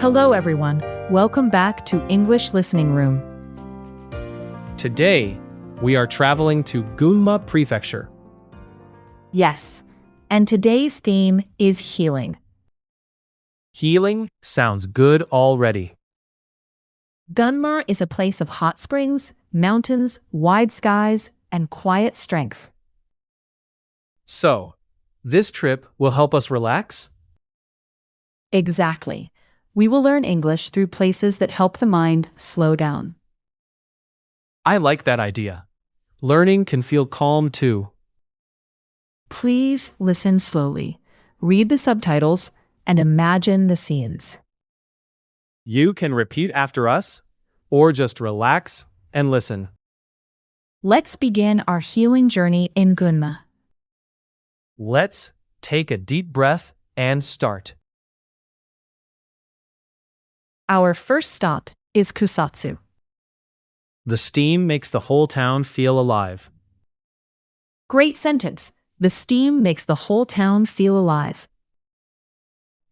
Hello everyone, welcome back to English Listening Room. Today, we are traveling to Gunma Prefecture. Yes, and today's theme is healing. Healing sounds good already. Gunma is a place of hot springs, mountains, wide skies, and quiet strength. So, this trip will help us relax? Exactly. We will learn English through places that help the mind slow down. I like that idea. Learning can feel calm too. Please listen slowly, read the subtitles, and imagine the scenes. You can repeat after us, or just relax and listen. Let's begin our healing journey in Gunma. Let's take a deep breath and start. Our first stop is Kusatsu. The steam makes the whole town feel alive. Great sentence. The steam makes the whole town feel alive.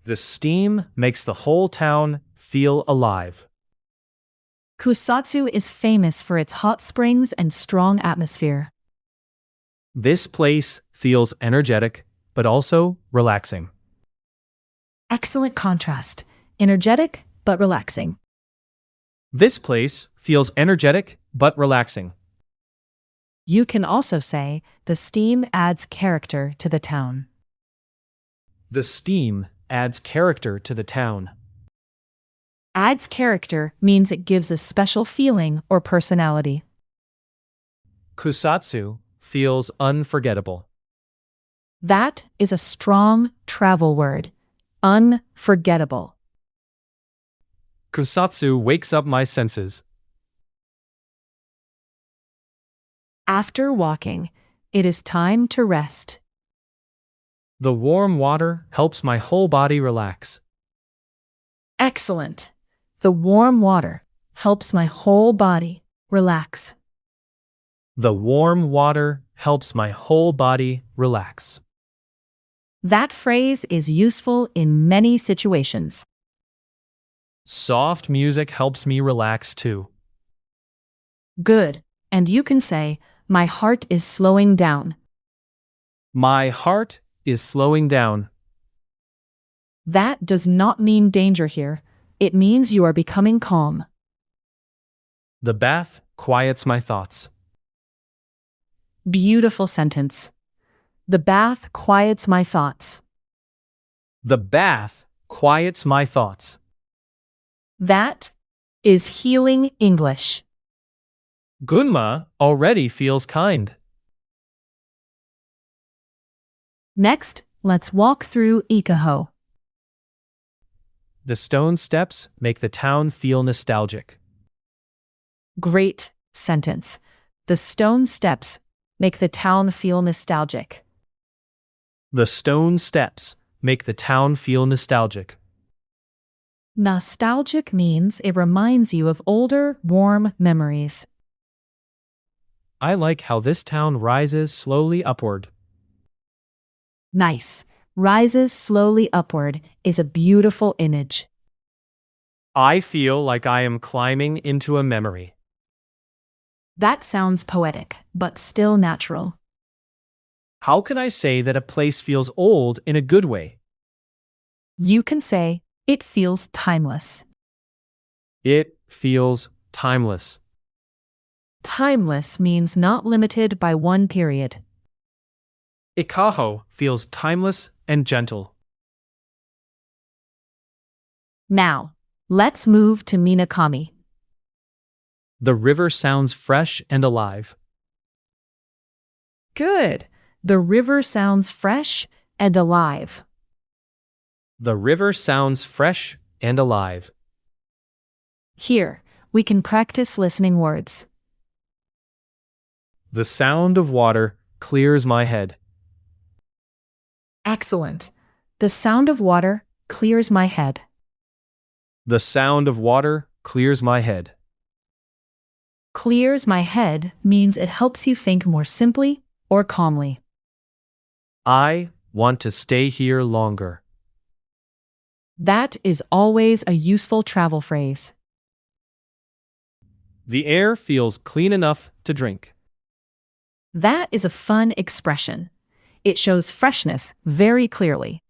The steam makes the whole town feel alive. Kusatsu is famous for its hot springs and strong atmosphere. This place feels energetic, but also relaxing. Excellent contrast. Energetic, but relaxing. This place feels energetic, but relaxing. You can also say the steam adds character to the town. The steam adds character to the town. Adds character means it gives a special feeling or personality. Kusatsu feels unforgettable. That is a strong travel word. Unforgettable. Kusatsu wakes up my senses. After walking, it is time to rest. The warm water helps my whole body relax. Excellent. The warm water helps my whole body relax. The warm water helps my whole body relax. That phrase is useful in many situations. Soft music helps me relax too. Good. And you can say, my heart is slowing down. My heart is slowing down. That does not mean danger here. It means you are becoming calm. The bath quiets my thoughts. Beautiful sentence. The bath quiets my thoughts. The bath quiets my thoughts. That is healing English. Gunma already feels kind. Next, let's walk through Ikaho. The stone steps make the town feel nostalgic. Great sentence. The stone steps make the town feel nostalgic. The stone steps make the town feel nostalgic. Nostalgic means it reminds you of older, warm memories. I like how this town rises slowly upward. Nice. Rises slowly upward is a beautiful image. I feel like I am climbing into a memory. That sounds poetic, but still natural. How can I say that a place feels old in a good way? You can say, it feels timeless. It feels timeless. Timeless means not limited by one period. Ikaho feels timeless and gentle. Now, let's move to Minakami. The river sounds fresh and alive. Good. The river sounds fresh and alive. The river sounds fresh and alive. Here, we can practice listening words. The sound of water clears my head. Excellent. The sound of water clears my head. The sound of water clears my head. Clears my head means it helps you think more simply or calmly. I want to stay here longer. That is always a useful travel phrase. The air feels clean enough to drink. That is a fun expression. It shows freshness very clearly.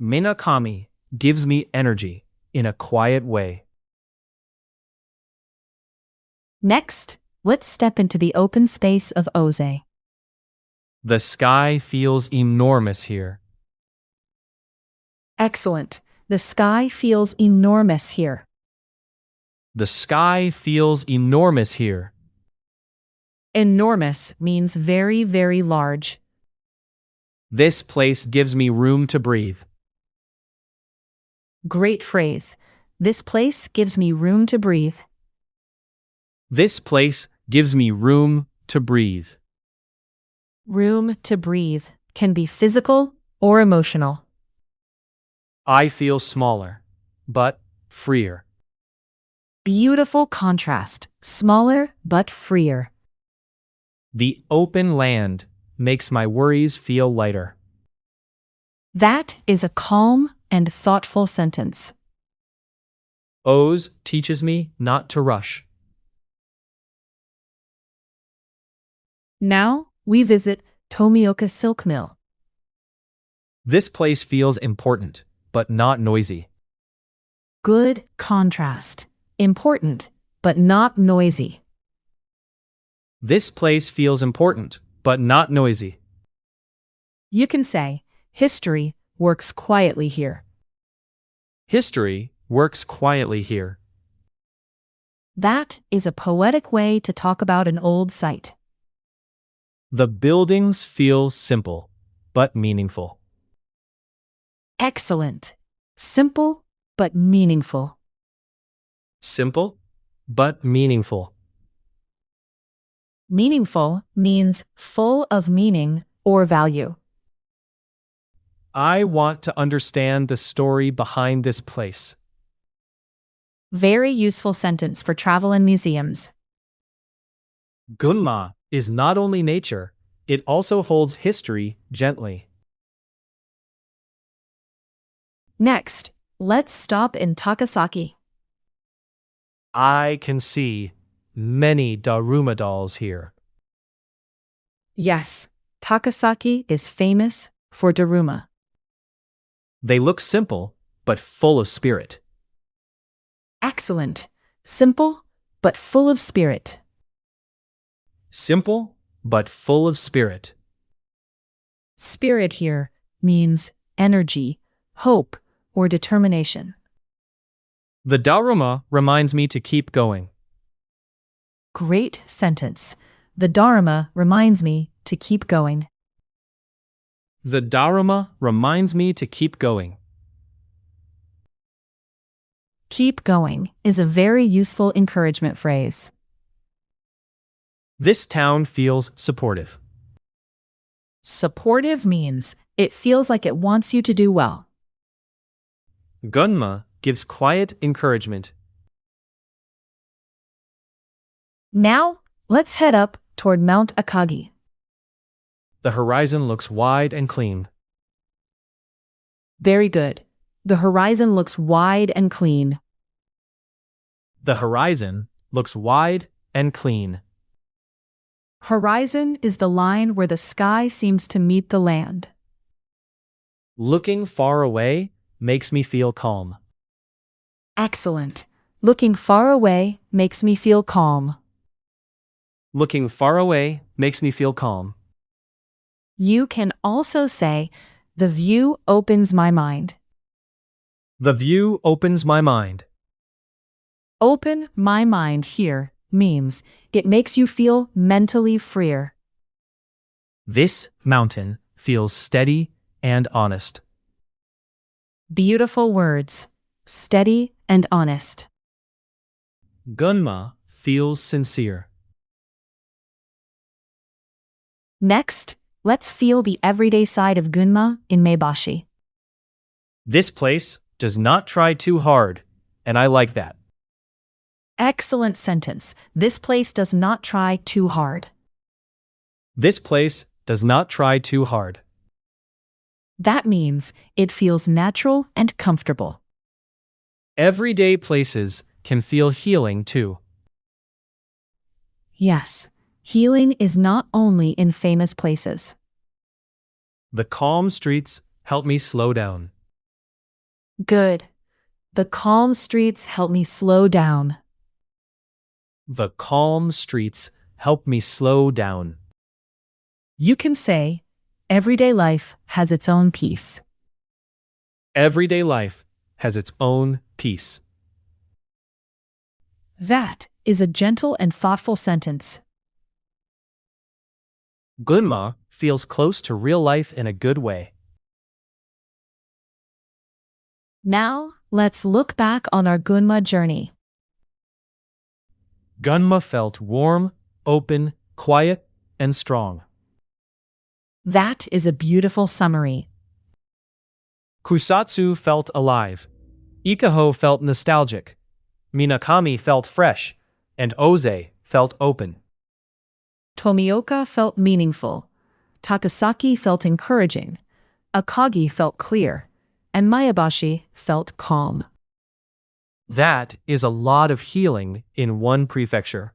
Minakami gives me energy in a quiet way. Next, let's step into the open space of Oze. The sky feels enormous here. Excellent. The sky feels enormous here. The sky feels enormous here. Enormous means very, very large. This place gives me room to breathe. Great phrase. This place gives me room to breathe. This place gives me room to breathe. Room to breathe can be physical or emotional. I feel smaller, but freer. Beautiful contrast. Smaller but freer. The open land makes my worries feel lighter. That is a calm and thoughtful sentence. Oz teaches me not to rush. Now we visit Tomioka Silk Mill. This place feels important, but not noisy. Good contrast. Important, but not noisy. This place feels important, but not noisy. You can say, history works quietly here. History works quietly here. That is a poetic way to talk about an old site. The buildings feel simple, but meaningful. Excellent. Simple, but meaningful. Simple, but meaningful. Meaningful means full of meaning or value. I want to understand the story behind this place. Very useful sentence for travel and museums. Gunma is not only nature, it also holds history gently. Next, let's stop in Takasaki. I can see many daruma dolls here. Yes, Takasaki is famous for daruma. They look simple, but full of spirit. Excellent. Simple, but full of spirit. Simple, but full of spirit. Spirit here means energy, hope, or determination. The daruma reminds me to keep going. Great sentence. The Dharma reminds me to keep going. The daruma reminds me to keep going. Keep going is a very useful encouragement phrase. This town feels supportive. Supportive means it feels like it wants you to do well. Gunma gives quiet encouragement. Now, let's head up toward Mount Akagi. The horizon looks wide and clean. Very good. The horizon looks wide and clean. The horizon looks wide and clean. Horizon is the line where the sky seems to meet the land. Looking far away makes me feel calm. Excellent. Looking far away makes me feel calm. Looking far away makes me feel calm. You can also say, the view opens my mind. The view opens my mind. Open my mind here means it makes you feel mentally freer. This mountain feels steady and honest. Beautiful words. Steady and honest. Gunma feels sincere. Next, let's feel the everyday side of Gunma in Maebashi. This place does not try too hard, and I like that. Excellent sentence. This place does not try too hard. This place does not try too hard. That means it feels natural and comfortable. Everyday places can feel healing too. Yes, healing is not only in famous places. The calm streets help me slow down. Good. The calm streets help me slow down. The calm streets help me slow down. You can say, everyday life has its own peace. Everyday life has its own peace. That is a gentle and thoughtful sentence. Gunma feels close to real life in a good way. Now, let's look back on our Gunma journey. Gunma felt warm, open, quiet, and strong. That is a beautiful summary. Kusatsu felt alive. Ikaho felt nostalgic. Minakami felt fresh, and Oze felt open. Tomioka felt meaningful. Takasaki felt encouraging. Akagi felt clear. And Maebashi felt calm. That is a lot of healing in one prefecture.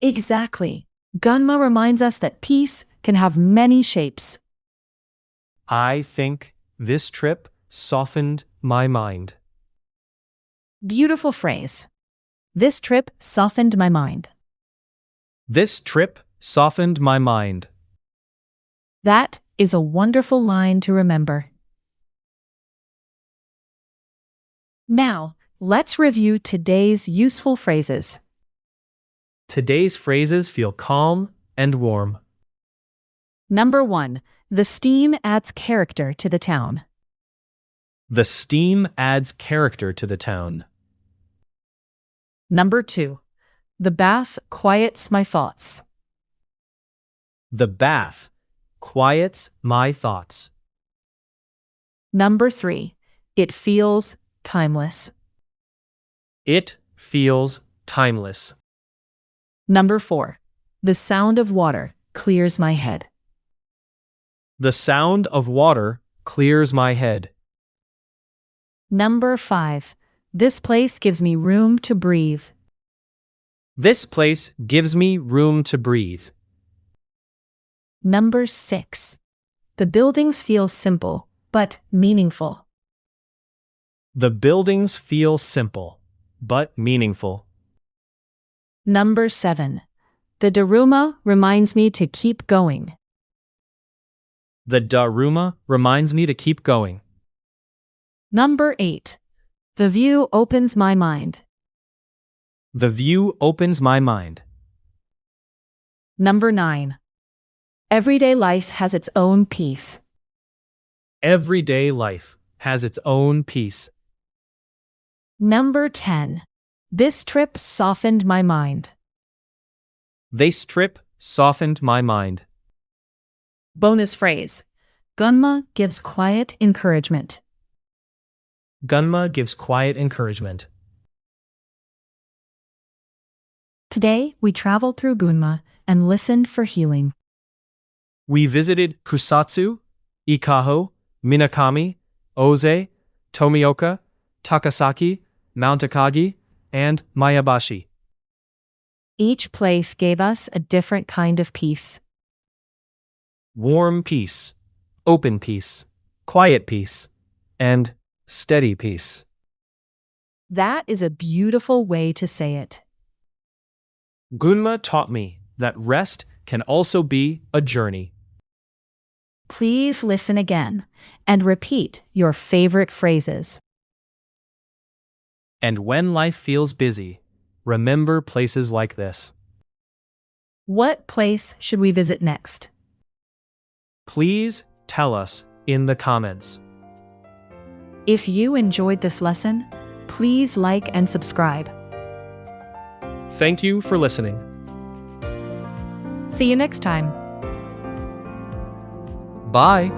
Exactly. Gunma reminds us that peace can have many shapes. I think this trip softened my mind. Beautiful phrase. This trip softened my mind. This trip softened my mind. That is a wonderful line to remember. Now, let's review today's useful phrases. Today's phrases feel calm and warm. Number 1. The steam adds character to the town. The steam adds character to the town. Number 2. The bath quiets my thoughts. The bath quiets my thoughts. Number 3. It feels timeless. It feels timeless. Number 4. The sound of water clears my head. The sound of water clears my head. Number 5. This place gives me room to breathe. This place gives me room to breathe. Number 6. The buildings feel simple, but meaningful. The buildings feel simple, but meaningful. Number 7. The daruma reminds me to keep going. The daruma reminds me to keep going. Number 8. The view opens my mind. The view opens my mind. Number 9. Everyday life has its own peace. Everyday life has its own peace. Number 10. This trip softened my mind. This trip softened my mind. Bonus phrase. Gunma gives quiet encouragement. Gunma gives quiet encouragement. Today, we traveled through Gunma and listened for healing. We visited Kusatsu, Ikaho, Minakami, Oze, Tomioka, Takasaki, Mount Akagi, and Maebashi. Each place gave us a different kind of peace. Warm peace, open peace, quiet peace, and steady peace. That is a beautiful way to say it. Gunma taught me that rest can also be a journey. Please listen again and repeat your favorite phrases. And when life feels busy, remember places like this. What place should we visit next? Please tell us in the comments. If you enjoyed this lesson, please like and subscribe. Thank you for listening. See you next time. Bye.